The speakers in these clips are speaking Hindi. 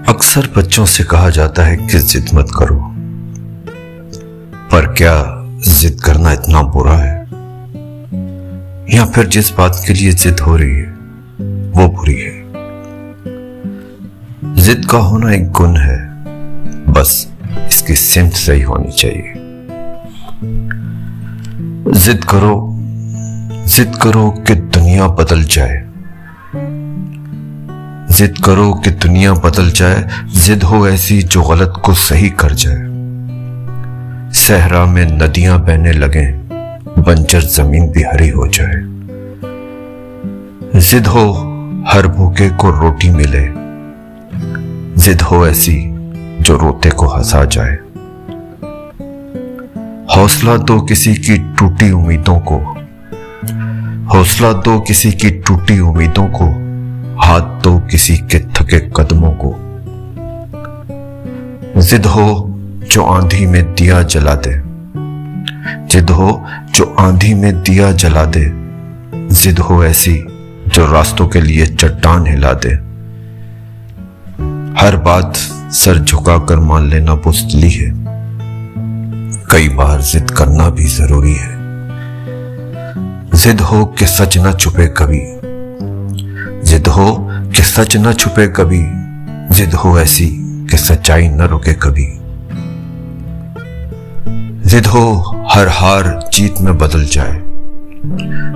अक्सर बच्चों से कहा जाता है कि जिद मत करो, पर क्या जिद करना इतना बुरा है? या फिर जिस बात के लिए जिद हो रही है वो बुरी है? जिद का होना एक गुण है, बस इसकी सिमत सही होनी चाहिए। जिद करो कि दुनिया बदल जाए। जिद करो कि दुनिया बदल जाए। जिद हो ऐसी जो गलत को सही कर जाए। सहरा में नदियां बहने लगे, बंजर जमीन भी हरी हो जाए। जिद हो हर भूखे को रोटी मिले। जिद हो ऐसी जो रोते को हंसा जाए। हौसला दो किसी की टूटी उम्मीदों को। हौसला दो किसी की टूटी उम्मीदों को। हाथ दो किसी के थके कदमों को। जिद हो जो आंधी में दिया जला दे। जिद हो जो आंधी में दिया जला दे। जिद हो ऐसी जो रास्तों के लिए चट्टान हिला दे। हर बात सर झुकाकर मान लेना बुज़दिली है। कई बार जिद करना भी जरूरी है। जिद हो कि सच न छुपे कभी। जिद हो कि सच न छुपे कभी। जिद हो ऐसी कि सच्चाई न रुके कभी। जिद हो हर हार जीत में बदल जाए।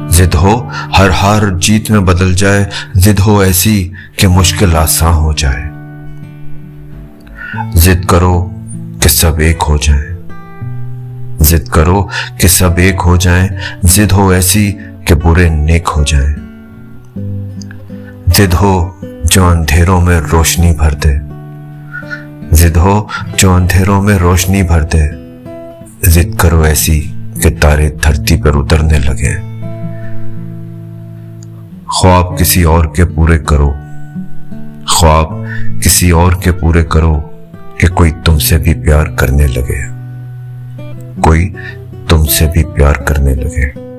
जिद हो हर हार जीत में बदल जाए। जिद हो ऐसी कि मुश्किल आसान हो जाए। जिद करो कि सब एक हो जाए। जिद करो कि सब एक हो जाएं। जिद हो ऐसी कि बुरे नेक हो जाएं। जिद हो जो अंधेरों में रोशनी भर दे। जिद हो जो अंधेरों में रोशनी भर दे। जिद करो ऐसी कि तारे धरती पर उतरने लगे। ख्वाब किसी और के पूरे करो। ख्वाब किसी और के पूरे करो कि कोई तुमसे भी प्यार करने लगे। कोई तुमसे भी प्यार करने लगे।